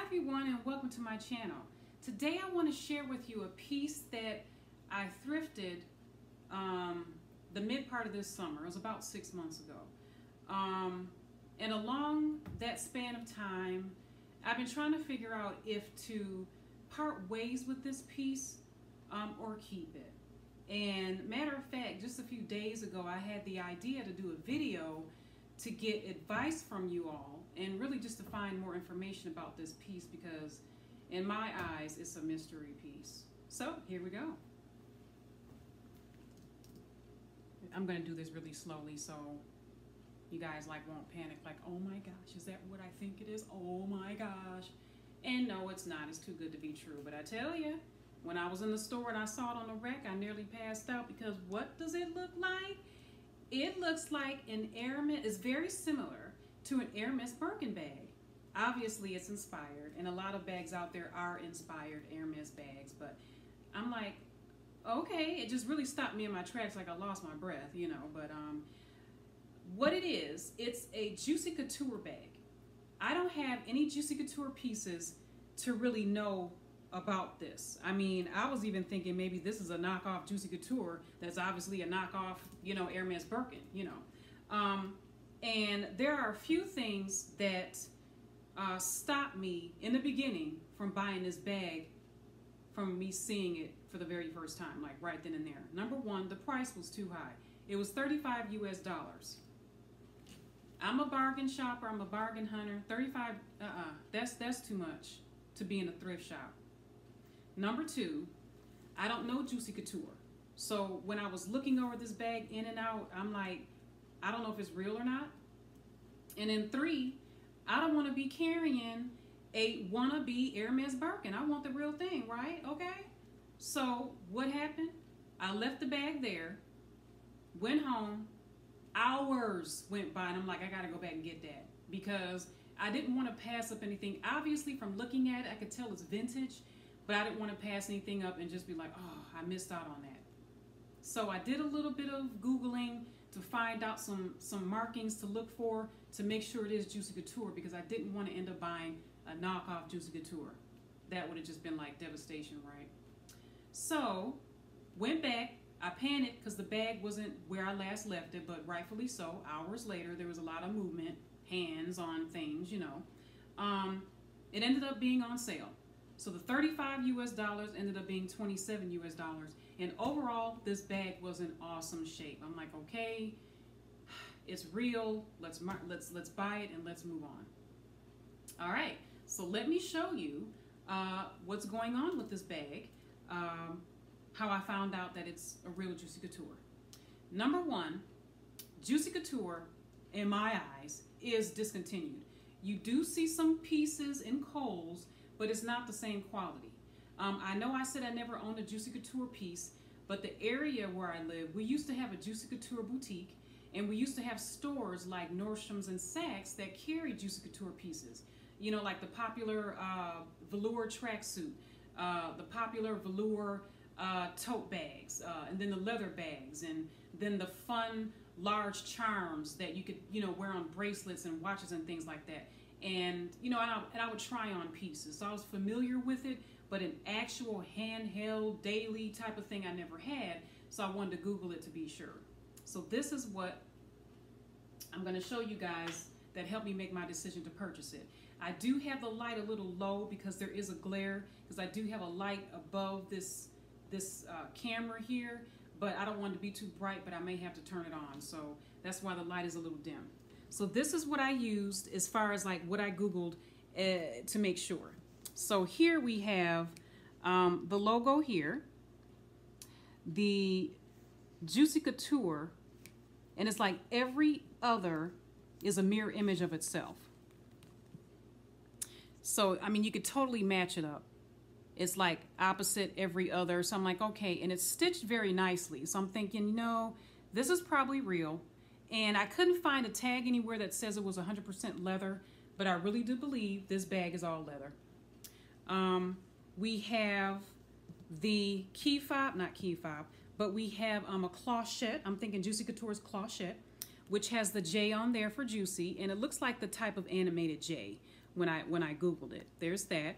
everyone, and welcome to my channel. Today I want to share with you a piece that I thrifted the mid part of this summer. It was about 6 months ago. And along that span of time, I've been trying to figure out if to part ways with this piece or keep it. And matter of fact, just a few days ago, I had the idea to do a video to get advice from you all and really just to find more information about this piece, because in my eyes it's a mystery piece. So here we go. I'm going to do this really slowly so you guys won't panic like, oh my gosh, is that what I think it is? Oh my gosh. And no, it's not. It's too good to be true. But I tell you, when I was in the store and I saw it on the rack, I nearly passed out, because what does it look like? It looks like an Hermes. It's very similar to an Hermes Birkin bag. Obviously it's inspired, and a lot of bags out there are inspired Hermes bags, but I'm like, okay, it just really stopped me in my tracks, like I lost my breath, you know. But what it is, it's a Juicy Couture bag. I don't have any Juicy Couture pieces to really know about this. I mean, I was even thinking maybe this is a knockoff Juicy Couture that's obviously a knockoff, you know, Hermes Birkin, you know. And there are a few things that stopped me in the beginning from buying this bag, from me seeing it for the very first time, like right then and there. Number one, the price was too high. It was $35 US. I'm a bargain shopper, I'm a bargain hunter. 35, that's too much to be in a thrift shop. Number two, I don't know Juicy Couture. So when I was looking over this bag in and out, I'm like, I don't know if it's real or not. And then three, I don't want to be carrying a wannabe Hermes Birkin. I want the real thing, right? Okay. So what happened? I left the bag there, went home, hours went by, and I'm like, I got to go back and get that, because I didn't want to pass up anything. Obviously, from looking at it, I could tell it's vintage, but I didn't want to pass anything up and just be like, oh, I missed out on that. So I did a little bit of Googling to find out some markings to look for to make sure it is Juicy Couture, because I didn't want to end up buying a knockoff Juicy Couture. That would have just been like devastation, right? So went back. I panicked because the bag wasn't where I last left it, but rightfully so. Hours later, there was a lot of movement, hands on things, you know. It ended up being on sale. So the $35 US ended up being $27 US. And overall, this bag was in awesome shape. I'm like, okay, it's real. Let's buy it and let's move on. All right, so let me show you what's going on with this bag. How I found out that it's a real Juicy Couture. Number one, Juicy Couture, in my eyes, is discontinued. You do see some pieces in Kohl's, but it's not the same quality. I know I said I never owned a Juicy Couture piece, but the area where I live, we used to have a Juicy Couture boutique, and we used to have stores like Nordstrom's and Saks that carry Juicy Couture pieces. You know, like the popular velour tracksuit, the popular velour tote bags, and then the leather bags, and then the fun large charms that you could, you know, wear on bracelets and watches and things like that. And you know, and I would try on pieces, so I was familiar with it, but an actual handheld daily type of thing I never had, so I wanted to Google it to be sure. So this is what I'm going to show you guys that helped me make my decision to purchase it. I do have the light a little low because there is a glare, because I do have a light above this camera here, but I don't want it to be too bright, but I may have to turn it on, so that's why the light is a little dim. So this is what I used as far as like what I Googled to make sure. So here we have the logo here, the Juicy Couture, and it's like every other is a mirror image of itself. So I mean, you could totally match it up. It's like opposite every other. So I'm like, okay, and it's stitched very nicely. So I'm thinking, you know, this is probably real. And I couldn't find a tag anywhere that says it was 100% leather, but I really do believe this bag is all leather. We have the key fob, not key fob, but we have a clochette. I'm thinking Juicy Couture's clochette, which has the J on there for Juicy, and it looks like the type of animated J, when I Googled it. There's that.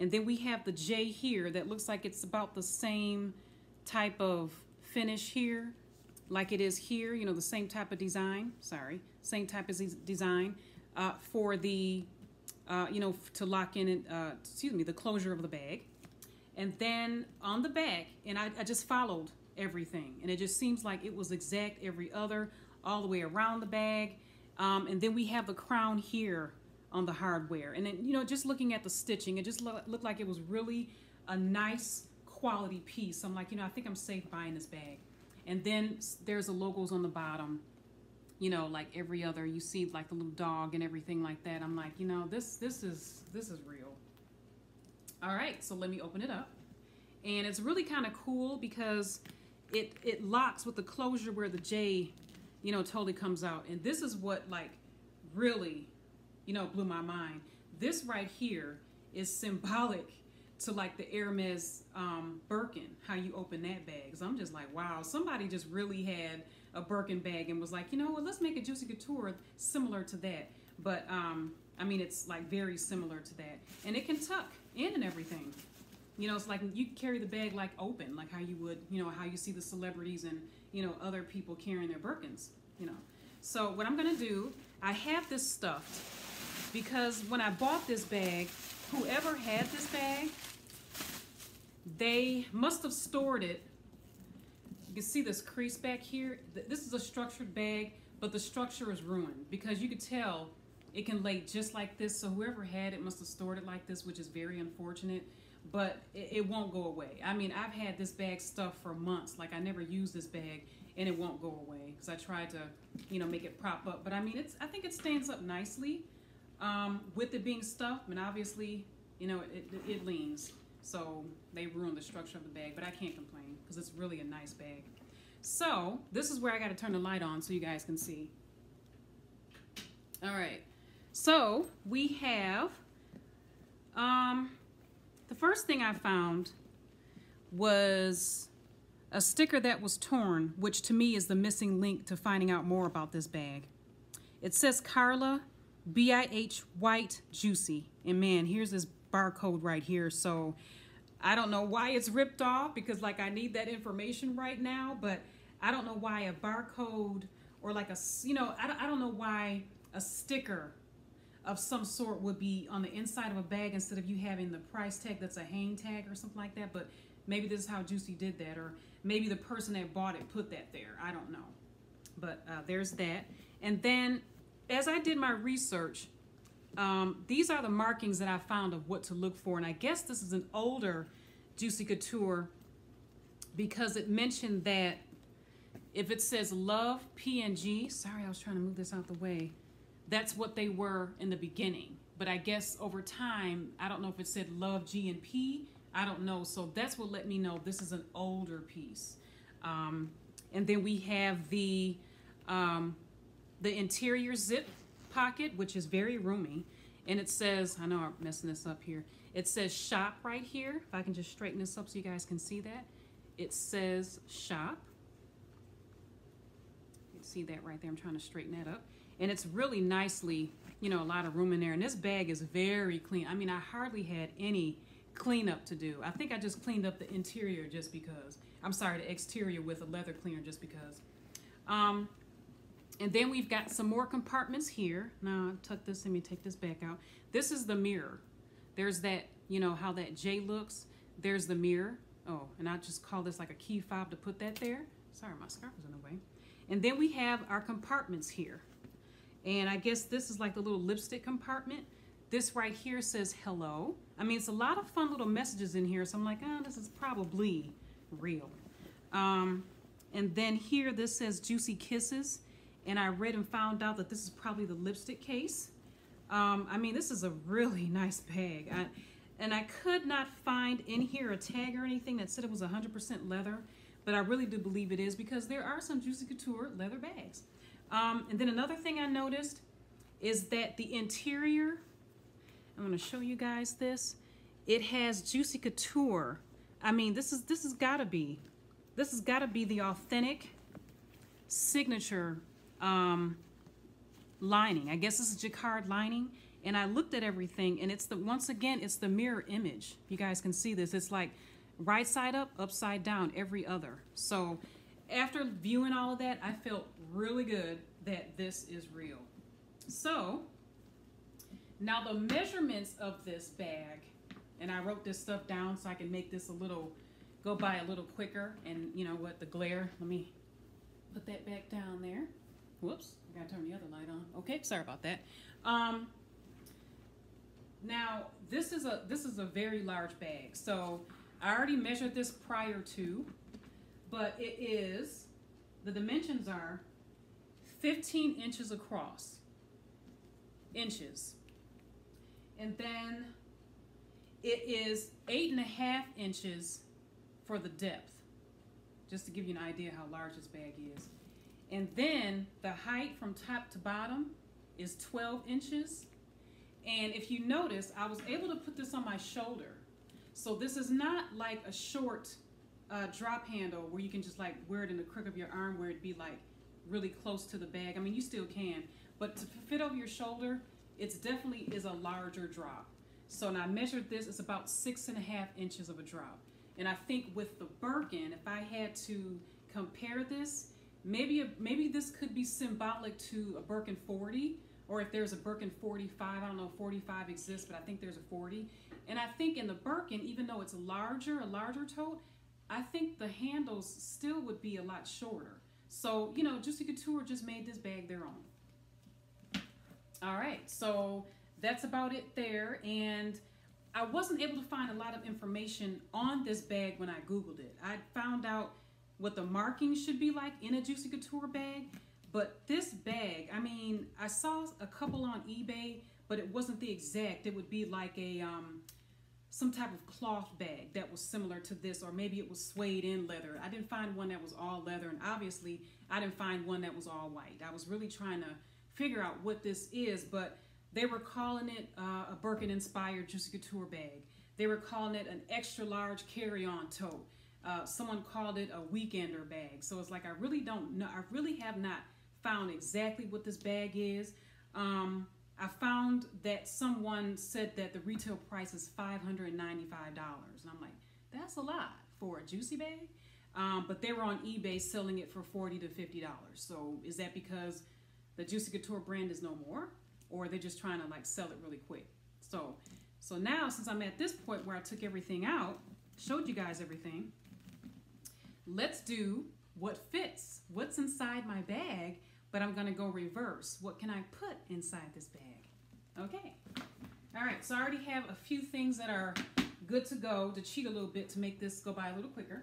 And then we have the J here that looks like it's about the same type of finish here, like it is here, you know, the same type of design, same type of design for the, you know, to lock in, the closure of the bag. And then on the back, and I just followed everything, and it just seems like it was exact every other, all the way around the bag. And then we have the crown here on the hardware. And then, you know, just looking at the stitching, it just looked like it was really a nice quality piece. I'm like, you know, I think I'm safe buying this bag. And then there's the logos on the bottom, you know, like every other, you see like the little dog and everything like that. I'm like, you know, this is real. All right, so let me open it up. And it's really kind of cool because it locks with the closure where the J, you know, totally comes out. And this is what like really, you know, blew my mind. This right here is symbolic to like the Hermes Birkin, how you open that bag. So I'm just like, wow, somebody just really had a Birkin bag and was like, you know what, let's make a Juicy Couture similar to that. But I mean, it's like very similar to that. And it can tuck in and everything. You know, it's like you carry the bag like open, like how you would, you know, how you see the celebrities and, you know, other people carrying their Birkins, you know. So what I'm gonna do, I have this stuffed because when I bought this bag, whoever had this bag, they must have stored it. You can see this crease back here. This is a structured bag, but the structure is ruined because you could tell it can lay just like this. So whoever had it must have stored it like this, which is very unfortunate, but it won't go away. I mean, I've had this bag stuffed for months. Like I never used this bag and it won't go away because I tried to, you know, make it prop up. But I mean, I think it stands up nicely with it being stuffed, and obviously, you know, it leans. So they ruined the structure of the bag, but I can't complain because it's really a nice bag. So this is where I got to turn the light on so you guys can see. All right. So we have, the first thing I found was a sticker that was torn, which to me is the missing link to finding out more about this bag. It says Carla, BIH White Juicy. And man, here's this barcode right here. So I don't know why it's ripped off because like I need that information right now, but I don't know why a barcode or like a, you know, I don't know why a sticker of some sort would be on the inside of a bag instead of you having the price tag that's a hang tag or something like that. But maybe this is how Juicy did that, or maybe the person that bought it put that there. I don't know. But there's that. And then as I did my research, these are the markings that I found of what to look for. And I guess this is an older Juicy Couture because it mentioned that if it says Love P&G, sorry, I was trying to move this out the way. That's what they were in the beginning. But I guess over time, I don't know if it said Love G&P. I don't know. So that's what let me know this is an older piece. And then we have the interior zip pocket, which is very roomy. And it says, I know I'm messing this up here. It says shop right here. If I can just straighten this up so you guys can see that. It says shop. You can see that right there. I'm trying to straighten that up. And it's really nicely, you know, a lot of room in there. And this bag is very clean. I mean, I hardly had any cleanup to do. I think I just cleaned up the interior just because. I'm sorry, the exterior with a leather cleaner just because. And then we've got some more compartments here. Now, I'll tuck this, let me take this back out. This is the mirror. There's that, you know, how that J looks. There's the mirror. Oh, and I just call this like a key fob to put that there. Sorry, my scarf was in the way. And then we have our compartments here. And I guess this is like the little lipstick compartment. This right here says hello. I mean, it's a lot of fun little messages in here. So I'm like, oh, this is probably real. And then here, this says Juicy Kisses. And I read and found out that this is probably the lipstick case. I mean, this is a really nice bag. And I could not find in here a tag or anything that said it was 100% leather. But I really do believe it is because there are some Juicy Couture leather bags. And then another thing I noticed is that the interior, I'm going to show you guys this. It has Juicy Couture. I mean, this has got to be the authentic signature lining. I guess this is jacquard lining, and I looked at everything, and it's the, once again, it's the mirror image. You guys can see this. It's like right side up, upside down, every other. So after viewing all of that, I felt really good that this is real. So now the measurements of this bag, and I wrote this stuff down so I can make this a little, go by a little quicker. And you know what, the glare, let me put that back down there. Whoops, I gotta turn the other light on. Okay, sorry about that. Now this is a very large bag. So I already measured this prior to, but it is, the dimensions are 15 inches across, inches. And then it is 8.5 inches for the depth, just to give you an idea how large this bag is. And then the height from top to bottom is 12 inches. And if you notice, I was able to put this on my shoulder. So this is not like a short drop handle where you can just like wear it in the crook of your arm where it'd be like really close to the bag. I mean, you still can, but to fit over your shoulder, it's definitely is a larger drop. So when I measured this, it's about 6.5 inches of a drop. And I think with the Birkin, if I had to compare this, maybe this could be symbolic to a Birkin 40, or if there's a Birkin 45, I don't know if 45 exists, but I think there's a 40. And I think in the Birkin, even though it's a larger tote, I think the handles still would be a lot shorter. So, you know, Juicy Couture just made this bag their own. All right, so that's about it there. And I wasn't able to find a lot of information on this bag when I Googled it. I found out what the markings should be like in a Juicy Couture bag, but this bag, I mean, I saw a couple on eBay, but it wasn't the exact. It would be like a some type of cloth bag that was similar to this, or maybe it was suede in leather. I didn't find one that was all leather, and obviously I didn't find one that was all white. I was really trying to figure out what this is, but they were calling it a Birkin-inspired Juicy Couture bag. They were calling it an extra large carry-on tote. Someone called it a weekender bag. So it's like, I really don't know. I really have not found exactly what this bag is. I found that someone said that the retail price is $595. And I'm like, that's a lot for a Juicy bag. But they were on eBay selling it for $40 to $50. So is that because the Juicy Couture brand is no more? Or are they just trying to like sell it really quick? So now, since I'm at this point where I took everything out, showed you guys everything, let's do what fits. What's inside my bag? But I'm gonna go reverse. What can I put inside this bag? Okay. All right, so I already have a few things that are good to go to cheat a little bit to make this go by a little quicker.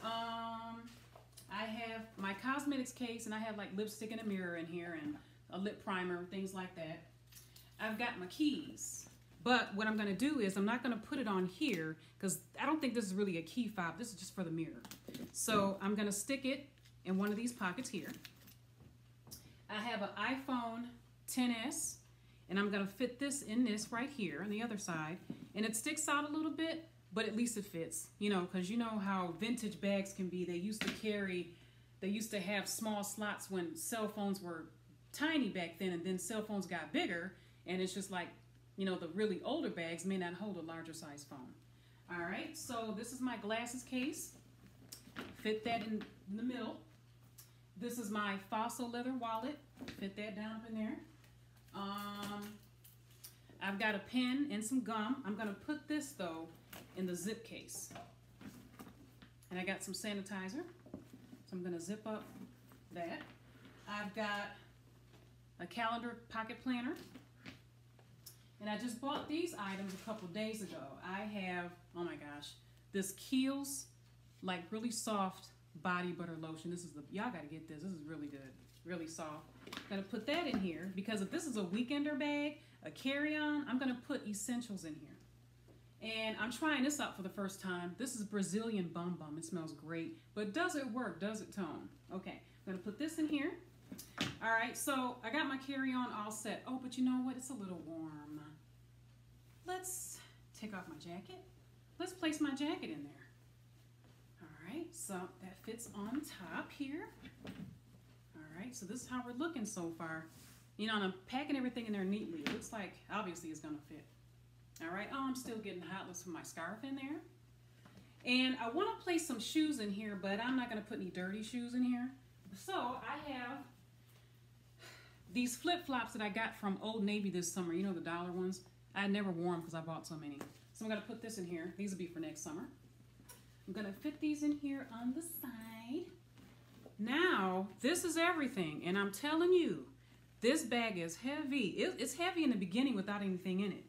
I have my cosmetics case, and I have like lipstick and a mirror in here and a lip primer, things like that. I've got my keys. But what I'm gonna do is I'm not gonna put it on here because I don't think this is really a key fob. This is just for the mirror. So I'm gonna stick it in one of these pockets here. I have an iPhone XS, and I'm gonna fit this in this right here on the other side. And it sticks out a little bit, but at least it fits, you know, because you know how vintage bags can be. They used to have small slots when cell phones were tiny back then, and then cell phones got bigger, and it's just like, you know, the really older bags may not hold a larger size phone. All right, so this is my glasses case. Fit that in the middle. This is my Fossil leather wallet. Fit that down up in there. I've got a pen and some gum. I'm gonna put this though in the zip case. And I got some sanitizer. So I'm gonna zip up that. I've got a calendar pocket planner. And I just bought these items a couple days ago. I have, oh my gosh, this Kiehl's like really soft body butter lotion. This is y'all gotta get this. This is really good, really soft. I'm gonna put that in here because if this is a weekender bag, a carry-on, I'm gonna put essentials in here. And I'm trying this out for the first time. This is Brazilian Bum Bum. It smells great, but does it work? Does it tone? Okay, I'm gonna put this in here. All right, so I got my carry-on all set. Oh, but you know what? It's a little warm. Let's take off my jacket. Let's place my jacket in there. All right, so that fits on top here. All right, so this is how we're looking so far. You know, and I'm packing everything in there neatly. It looks like, obviously, it's going to fit. All right. Oh, I'm still getting hot. Let's put my scarf in there. And I want to place some shoes in here, but I'm not going to put any dirty shoes in here. So I have these flip-flops that I got from Old Navy this summer. You know, the dollar ones. I never wore them because I bought so many. So I'm going to put this in here. These will be for next summer. I'm going to fit these in here on the side. Now, this is everything. And I'm telling you, this bag is heavy. It's heavy in the beginning without anything in it.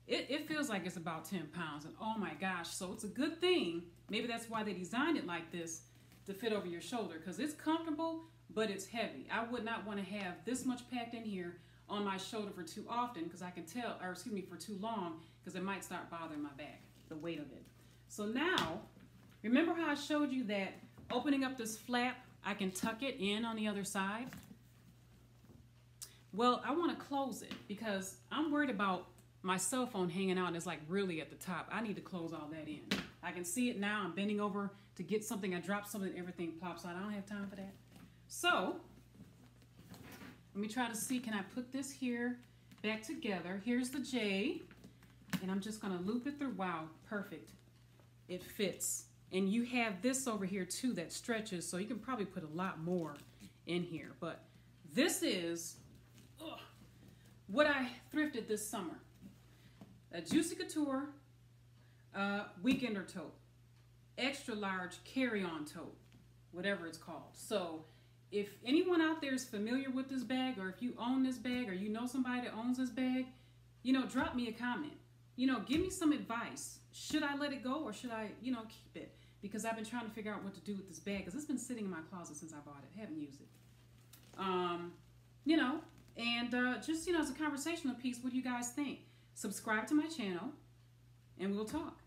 It feels like it's about 10 pounds. And oh my gosh, so it's a good thing. Maybe that's why they designed it like this, to fit over your shoulder. Because it's comfortable, but it's heavy. I would not want to have this much packed in here on my shoulder for too often, because I can tell, or excuse me, for too long, because it might start bothering my back, the weight of it. So now, remember how I showed you that opening up this flap, I can tuck it in on the other side? Well, I want to close it because I'm worried about my cell phone hanging out and it's like really at the top. I need to close all that in. I can see it now. I'm bending over to get something. I dropped something, everything plops out. I don't have time for that. So, let me try to see, can I put this here back together? Here's the J, and I'm just going to loop it through. Wow, perfect. It fits. And you have this over here too that stretches, so you can probably put a lot more in here. But this is what I thrifted this summer. A Juicy Couture weekender tote. Extra large carry-on tote. Whatever it's called. So if anyone out there is familiar with this bag, or if you own this bag, or you know somebody that owns this bag, you know, drop me a comment. You know, give me some advice. Should I let it go, or should I, you know, keep it? Because I've been trying to figure out what to do with this bag, because it's been sitting in my closet since I bought it. I haven't used it. You know, and just, you know, as a conversational piece, what do you guys think? Subscribe to my channel, and we'll talk.